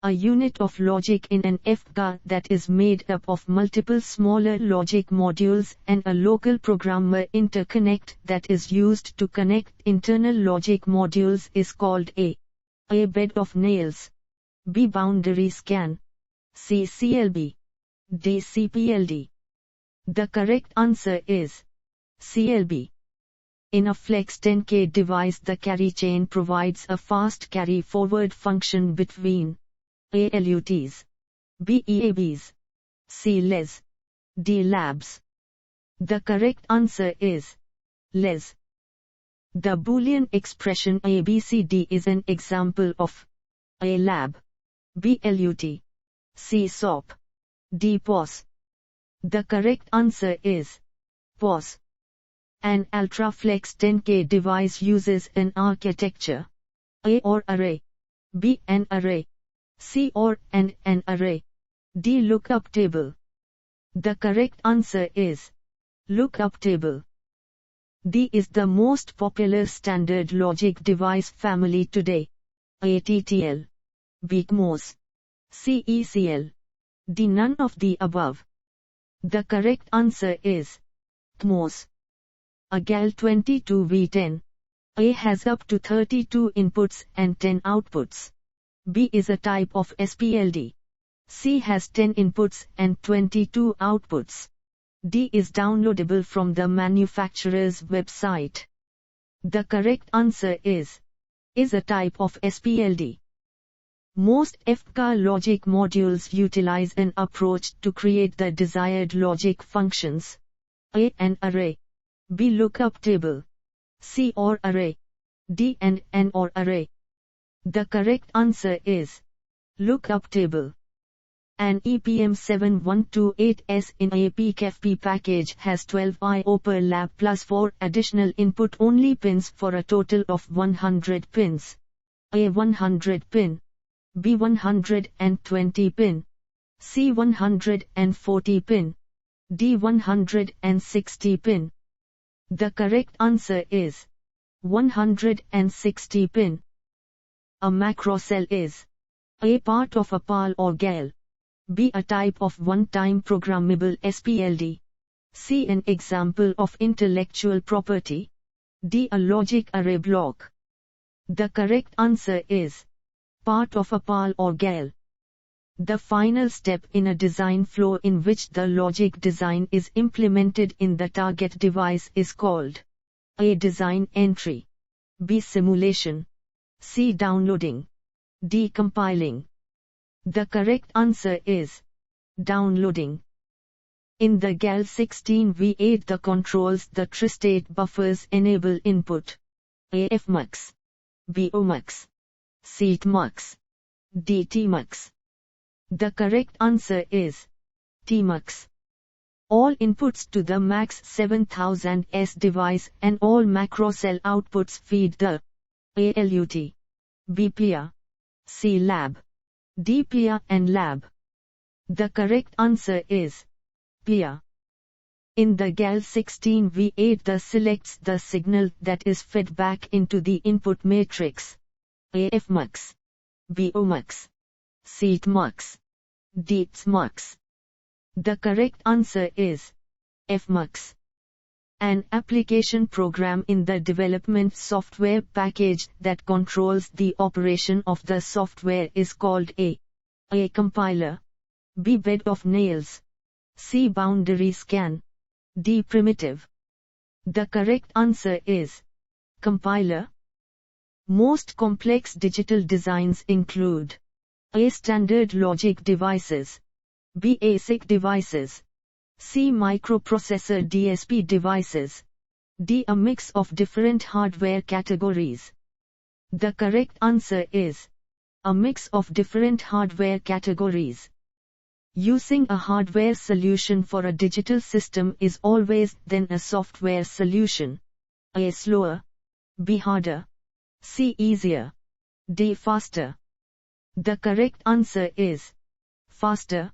A unit of logic in an FPGA that is made up of multiple smaller logic modules and a local programmer interconnect that is used to connect internal logic modules is called A bed of nails, B boundary scan, C CLB, D CPLD. The correct answer is CLB. In a Flex 10K device, the carry chain provides a fast carry forward function between A LUTs, B EABs, C LES, D labs. The correct answer is LES. The Boolean expression ABCD is an example of A lab, B LUT, C SOP, D POS. The correct answer is POS. An UltraFlex 10K device uses an architecture A or array, B an array, C or an array, D lookup table. The correct answer is lookup table. D is the most popular standard logic device family today. A TTL, B CMOS, C ECL, D none of the above. The correct answer is CMOS. A GAL 22V10. A has up to 32 inputs and 10 outputs. B is a type of SPLD. C has 10 inputs and 22 outputs. D is downloadable from the manufacturer's website. The correct answer is a type of SPLD. Most FPGA logic modules utilize an approach to create the desired logic functions. A an array, B lookup table, C or array, D and an or array. The correct answer is lookup table. An EPM7128S in a PCFP package has 12 I/O per lab plus 4 additional input-only pins for a total of 100 pins. A 100 pin, B 120 pin, C 140 pin, D 160 pin. The correct answer is 160 pin. A macrocell is A part of a PAL or GAL, B a type of one-time programmable SPLD, C an example of intellectual property, D a logic array block. The correct answer is part of a PAL or GAL. The final step in a design flow in which the logic design is implemented in the target device is called A design entry, B simulation, C downloading, D compiling. The correct answer is downloading. In the GAL 16V8 the controls the tristate buffers enable input A FMUX, B OMUX, C TMUX, D TMUX. The correct answer is TMUX. All inputs to the MAX 7000S device and all macrocell outputs feed the A LUT, B PIA, C lab, D PIA and lab. The correct answer is PIA. In the GAL 16V8 the selects the signal that is fed back into the input matrix. A FMUX, B OMUX, C TMUX, D TMUX. The correct answer is FMUX. An application program in the development software package that controls the operation of the software is called A compiler, B bed of nails, C boundary scan, D primitive. The correct answer is compiler. Most complex digital designs include A standard logic devices, B ASIC devices, C microprocessor DSP devices, D a mix of different hardware categories. The correct answer is a mix of different hardware categories. Using a hardware solution for a digital system is always then a software solution. A slower, B harder, C easier, D faster. The correct answer is faster.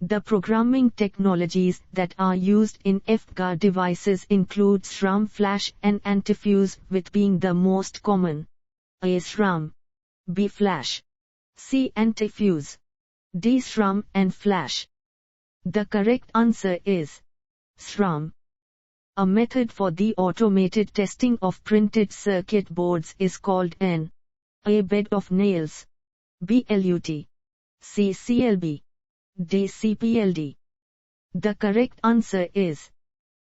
The programming technologies that are used in FPGA devices include SRAM flash and antifuse, with being the most common. A SRAM, B flash, C. Antifuse. D. SRAM and flash. The correct answer is SRAM. A method for the automated testing of printed circuit boards is called an A. Bed of nails. B. LUT. C. CLB. D. CPLD. The correct answer is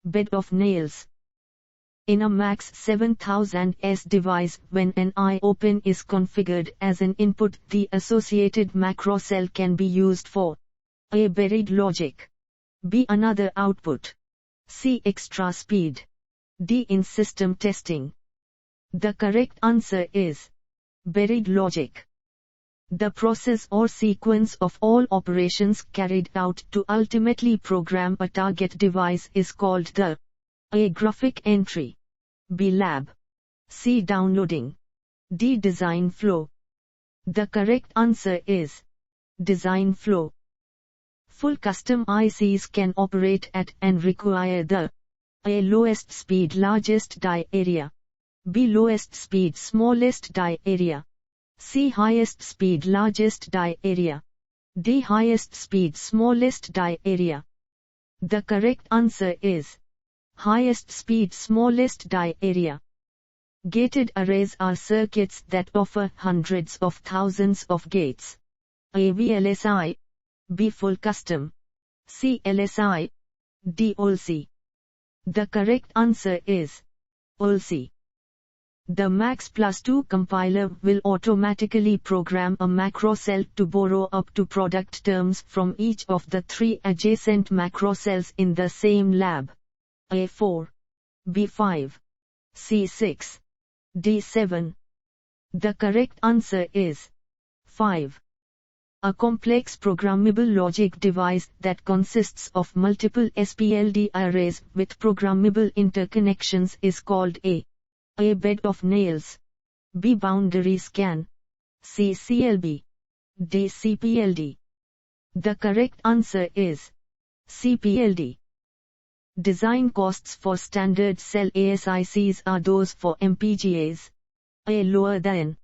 bed of nails. In a MAX 7000S device, when an I/open is configured as an input, the associated macrocell can be used for A. Buried logic. B. Another output. C. Extra speed. D. In system testing. The correct answer is buried logic. The process or sequence of all operations carried out to ultimately program a target device is called the A. Graphic entry. B. Lab. C. Downloading. D. Design flow. The correct answer is design flow. Full custom ICs can operate at and require the A. Lowest speed largest die area. B. Lowest speed smallest die area. C. Highest speed largest die area. D. Highest speed smallest die area. The correct answer is highest speed smallest die area. Gated arrays are circuits that offer hundreds of thousands of gates. A. VLSI. B. Full custom. C. LSI. D. OLC. The correct answer is OLC. The MAX+2 compiler will automatically program a macrocell to borrow up to product terms from each of the three adjacent macrocells in the same lab. A4, B5, C6, D7. The correct answer is 5. A complex programmable logic device that consists of multiple SPLD arrays with programmable interconnections is called A. Bed of nails. B. Boundary scan. C. CLB. D. CPLD. The correct answer is CPLD. Design costs for standard cell ASICs are those for FPGAs. A. Lower than.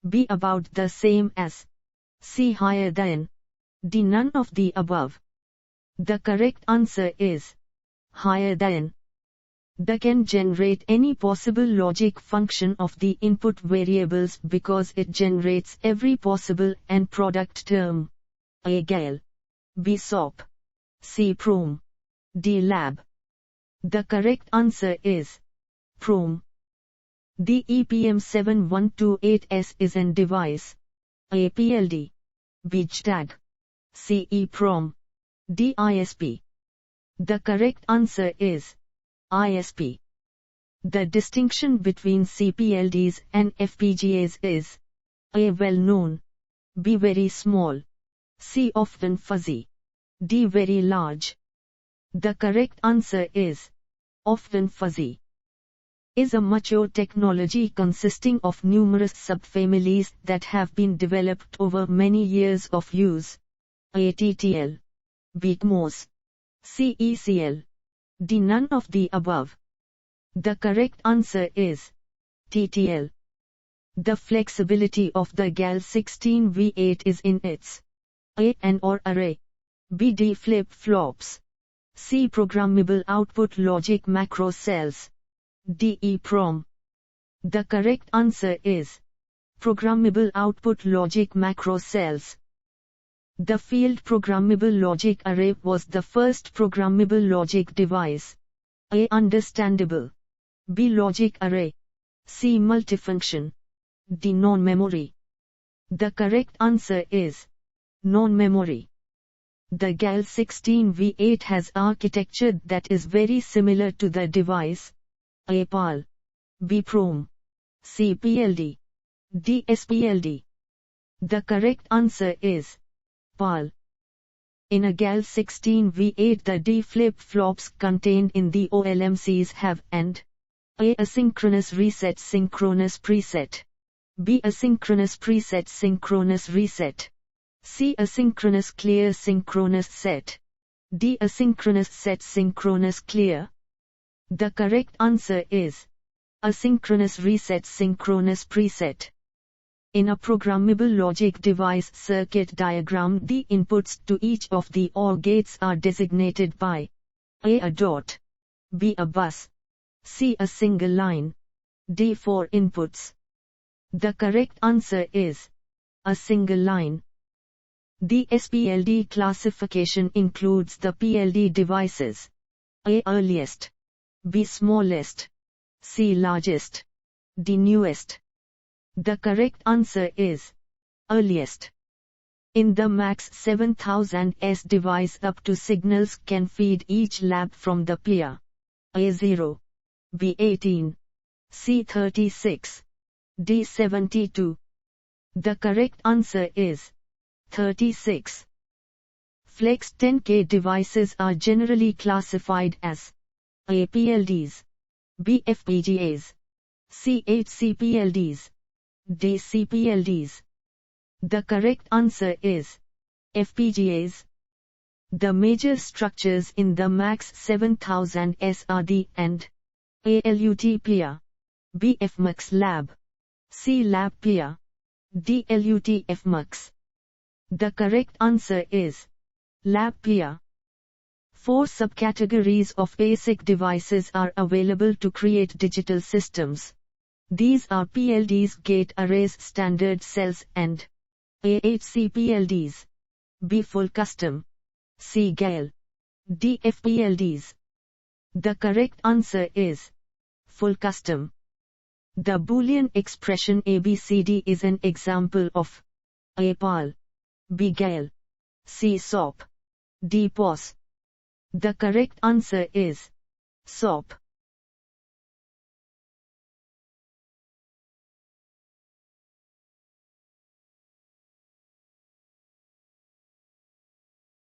B. About the same as. C. Higher than. D. None of the above. The correct answer is higher than. The can generate any possible logic function of the input variables because it generates every possible and product term. A. GAL. B. SOP. C. PROM. D. LAB. The correct answer is PROM. The EPM7128S is an device. A. PLD. B. JTAG. C. EEPROM. D. ISP. The correct answer is ISP. The distinction between CPLDs and FPGAs is A. Well known. B. Very small. C. Often fuzzy. D. Very large. The correct answer is often fuzzy. Is a mature technology consisting of numerous subfamilies that have been developed over many years of use. A. TTL. B. CMOS. C. ECL. D. None of the above. The correct answer is TTL. The flexibility of the GAL16V8 is in its A. AND OR array. B. D. flip-flops. C. Programmable output logic macrocells. D. EEPROM. The correct answer is Programmable output logic macrocells. The field programmable logic array was the first programmable logic device. A. Understandable. B. Logic array. C. Multifunction. D. Non-memory. The correct answer is non-memory. The GAL16V8 has architecture that is very similar to the device. A. PAL. B. PROM. C. PLD. D. SPLD. The correct answer is PAL. In a GAL16V8 the D flip-flops contained in the OLMCs have AND A. Asynchronous reset synchronous preset. B. Asynchronous preset synchronous reset. C. Asynchronous clear synchronous set. D. Asynchronous set synchronous clear. The correct answer is asynchronous reset synchronous preset. In a programmable logic device circuit diagram, the inputs to each of the OR gates are designated by A dot, B a bus, C a single line, D 4 inputs. The correct answer is a single line. The SPLD classification includes the PLD devices: A earliest, B smallest, C largest, D newest. The correct answer is earliest. In the MAX 7000S device, up to signals can feed each lab from the peer: A0, B18, C36, D72. The correct answer is 36. Flex 10K devices are generally classified as A PLDs, B FPGAs, C CPLDs, D CPLDs. The correct answer is FPGAs. The major structures in the MAX 7000S are the and A LUT peer, B FMUX lab, C lab peer, D LUT FMUX. The correct answer is lab peer. 4 subcategories of ASIC devices are available to create digital systems. These are PLDs, gate arrays, standard cells, and A CPLDs, B full custom, C GAL, D FPLDs. The correct answer is full custom. The Boolean expression ABCD is an example of A PAL, B GAL, C SOP, D POS. The correct answer is SOP.